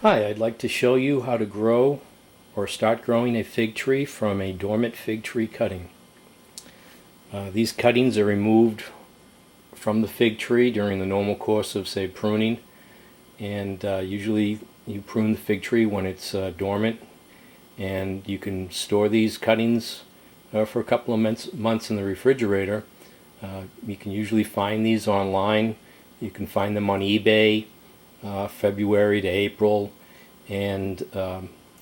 Hi, I'd like to show you how to grow or start growing a fig tree from a dormant fig tree cutting. These cuttings are removed from the fig tree during the normal course of, say, pruning, and usually you prune the fig tree when it's dormant, and you can store these cuttings for a couple of months in the refrigerator. You can usually find these online. You can find them on eBay, February to April, and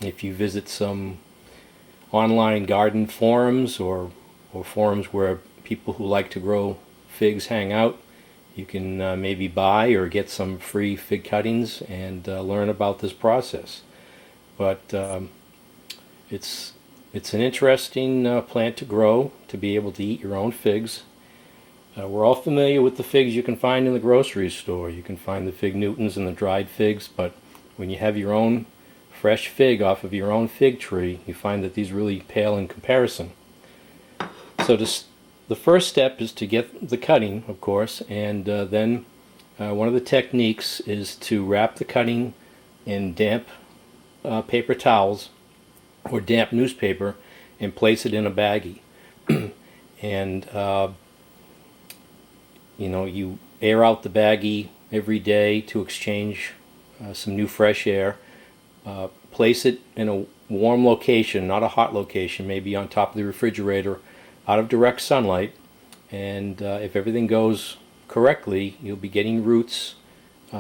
if you visit some online garden forums or forums where people who like to grow figs hang out, you can maybe buy or get some free fig cuttings and learn about this process. But it's an interesting plant to grow, to be able to eat your own figs. We're all familiar with the figs you can find in the grocery store. You can find the fig Newtons and the dried figs, but when you have your own fresh fig off of your own fig tree, you find that these really pale in comparison. So the first step is to get the cutting, of course, and then one of the techniques is to wrap the cutting in damp paper towels or damp newspaper and place it in a baggie. And you air out the baggie every day to exchange some new fresh air. Place it in a warm location, not a hot location, maybe on top of the refrigerator, out of direct sunlight, and if everything goes correctly, you'll be getting roots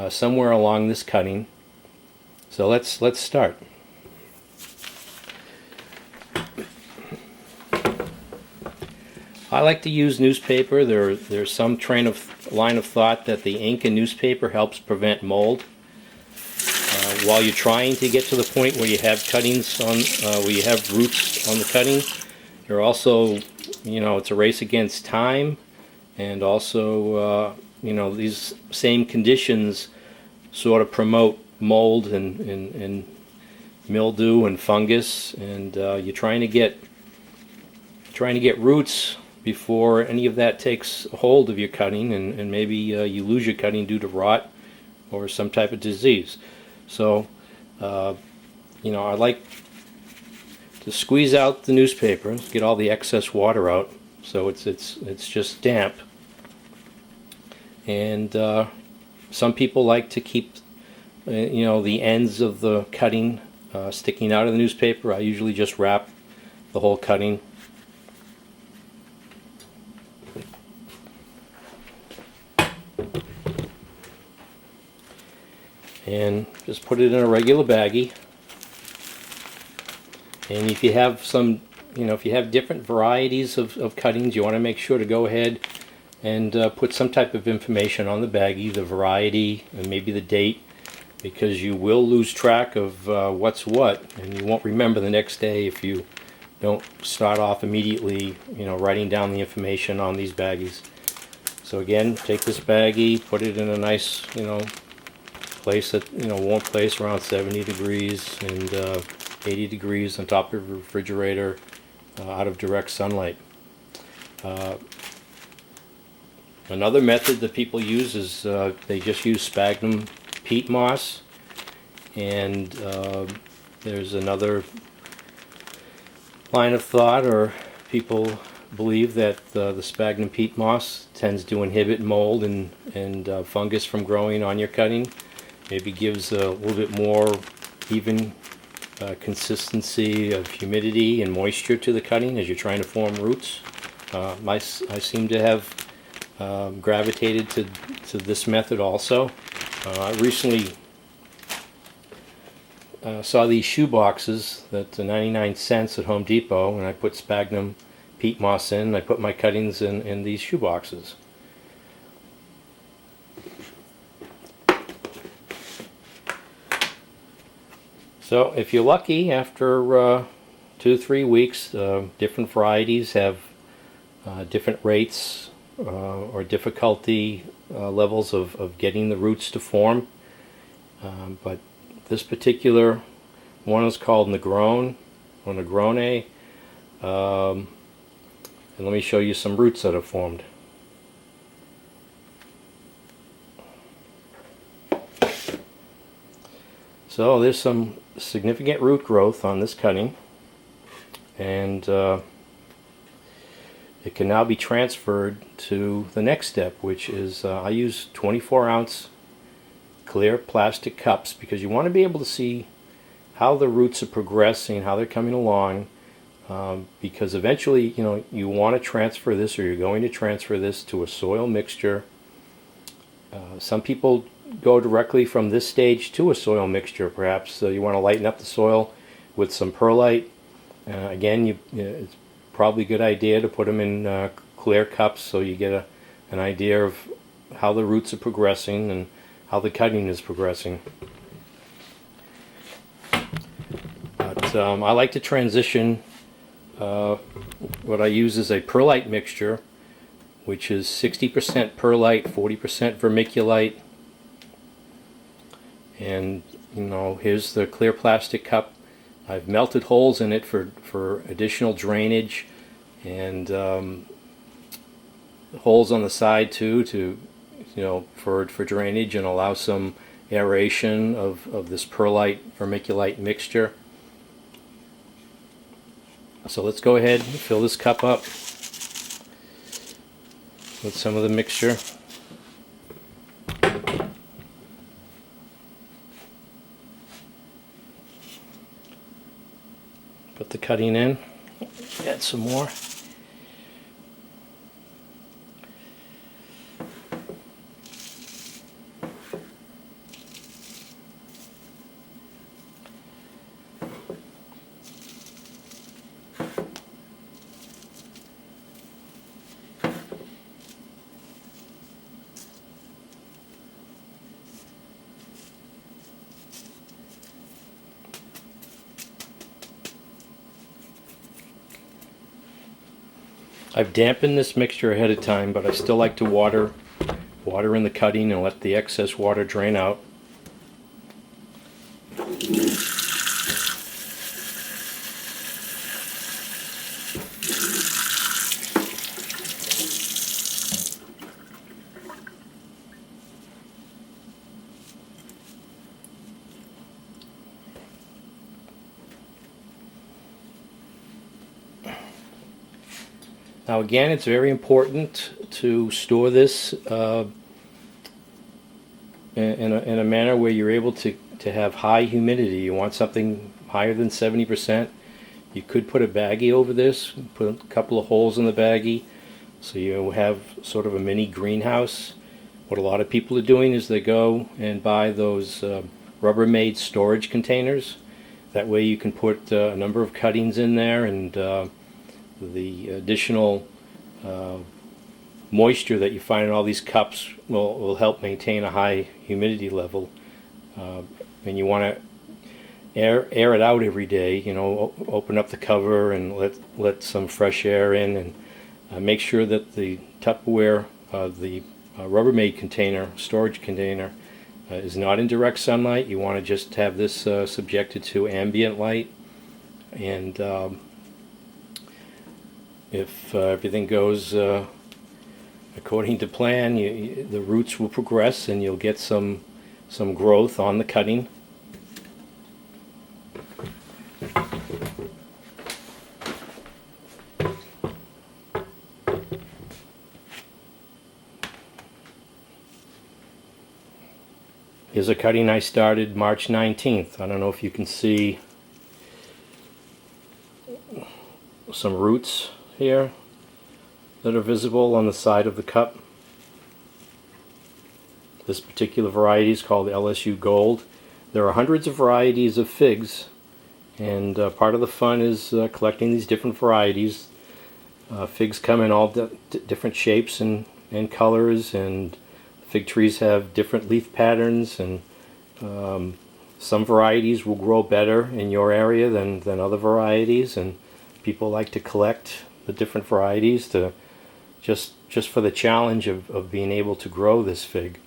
somewhere along this cutting. So let's start. I like to use newspaper. There's some line of thought that the ink in newspaper helps prevent mold. While you're trying to get to the point where you have cuttings on, where you have roots on the cutting, you're also, it's a race against time, and also, these same conditions sort of promote mold and mildew and fungus, and you're trying to get roots before any of that takes hold of your cutting, and maybe you lose your cutting due to rot or some type of disease. So, I like to squeeze out the newspaper, get all the excess water out, so it's just damp. And some people like to keep, the ends of the cutting sticking out of the newspaper. I usually just wrap the whole cutting. And just put it in a regular baggie. And if you have if you have different varieties of cuttings, you want to make sure to go ahead and put some type of information on the baggie, the variety, and maybe the date, because you will lose track of what's what, and you won't remember the next day if you don't start off immediately, writing down the information on these baggies. So again, take this baggie, put it in a nice, place that, warm place around 70 degrees and 80 degrees on top of the refrigerator, out of direct sunlight. Another method that people use is they just use sphagnum peat moss, and there's another line of thought, or people believe that the sphagnum peat moss tends to inhibit mold and fungus from growing on your cutting. Maybe gives a little bit more even consistency of humidity and moisture to the cutting as you're trying to form roots. I seem to have gravitated to this method also. I recently saw these shoe boxes that are 99 cents at Home Depot, and I put sphagnum peat moss in, and I put my cuttings in these shoe boxes. So if you're lucky, after 2-3 weeks, different varieties have different rates or difficulty levels of getting the roots to form. But this particular one is called Negrone or Negrone. And let me show you some roots that have formed. So there's some significant root growth on this cutting, and it can now be transferred to the next step, which is I use 24-ounce clear plastic cups because you want to be able to see how the roots are progressing, how they're coming along, because eventually, you know, you want to transfer this, or you're going to transfer this to a soil mixture. Some people go directly from this stage to a soil mixture. Perhaps you want to lighten up the soil with some perlite. Again, it's probably a good idea to put them in clear cups so you get an idea of how the roots are progressing and how the cutting is progressing. But I like to transition. What I use is a perlite mixture, which is 60% perlite, 40% vermiculite. And you know, here's the clear plastic cup. I've melted holes in it for additional drainage, and holes on the side too, to for drainage and allow some aeration of this perlite vermiculite mixture. So let's go ahead and fill this cup up with some of the mixture. Put the cutting in, add some more. I've dampened this mixture ahead of time, but I still like to water in the cutting and let the excess water drain out. Now again, it's very important to store this in a manner where you're able to have high humidity. You want something higher than 70%. You could put a baggie over this, put a couple of holes in the baggie, so you have sort of a mini greenhouse. What a lot of people are doing is they go and buy those Rubbermaid storage containers. That way you can put a number of cuttings in there, and the additional moisture that you find in all these cups will help maintain a high humidity level. And you want to air it out every day. You know, open up the cover and let some fresh air in, and make sure that the Tupperware, the Rubbermaid container, storage container, is not in direct sunlight. You want to just have this subjected to ambient light, and if everything goes according to plan, the roots will progress and you'll get some growth on the cutting. Here's a cutting I started March 19th. I don't know if you can see some roots here that are visible on the side of the cup. This particular variety is called LSU Gold. There are hundreds of varieties of figs, and part of the fun is collecting these different varieties. Figs come in all different shapes and colors, and fig trees have different leaf patterns, and some varieties will grow better in your area than other varieties, and people like to collect the different varieties to just for the challenge of being able to grow this fig.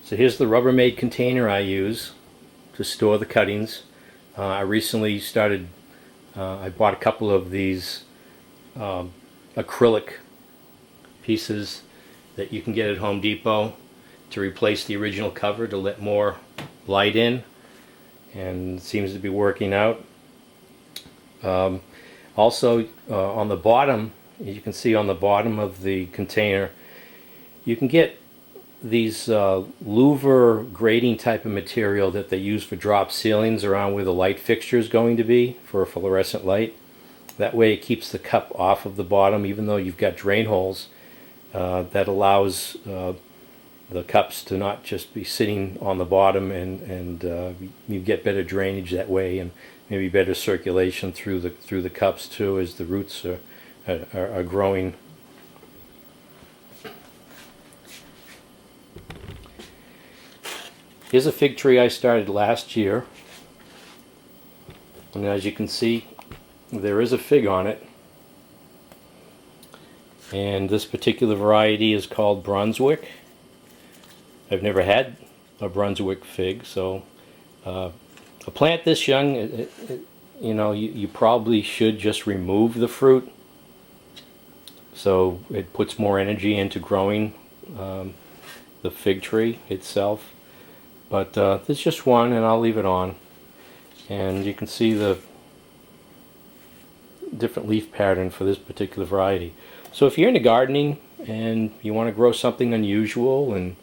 So here's the Rubbermaid container I use to store the cuttings. I recently started I bought a couple of these acrylic pieces that you can get at Home Depot to replace the original cover to let more light in, and it seems to be working out. Also, on the bottom, you can see on the bottom of the container, you can get these louver grating type of material that they use for drop ceilings around where the light fixture is going to be for a fluorescent light. That way it keeps the cup off of the bottom, even though you've got drain holes. That allows the cups to not just be sitting on the bottom, and you get better drainage that way, and maybe better circulation through the cups too, as the roots are growing. Here's a fig tree I started last year, and as you can see, there is a fig on it. And this particular variety is called Brunswick. I've never had a Brunswick fig, so a plant this young, you know, you probably should just remove the fruit, so it puts more energy into growing the fig tree itself. But there's just one, and I'll leave it on, and you can see the different leaf pattern for this particular variety. So if you're into gardening and you want to grow something unusual and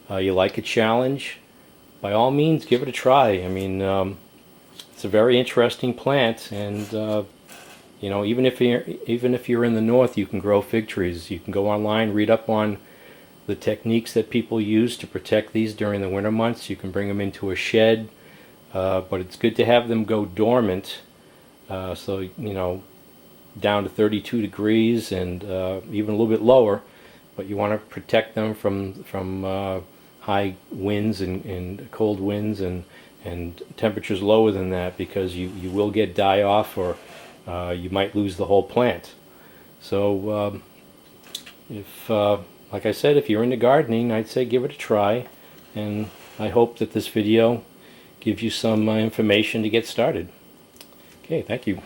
you like a challenge, by all means give it a try. I mean, it's a very interesting plant, and you know, even if you're in the north, you can grow fig trees. You can go online, read up on the techniques that people use to protect these during the winter months. You can bring them into a shed, but it's good to have them go dormant, so you know, down to 32 degrees and even a little bit lower, but you want to protect them from high winds and cold winds and temperatures lower than that, because you will get die off, or you might lose the whole plant. So if like I said, if you're into gardening, I'd say give it a try, and I hope that this video gives you some information to get started. Okay, thank you.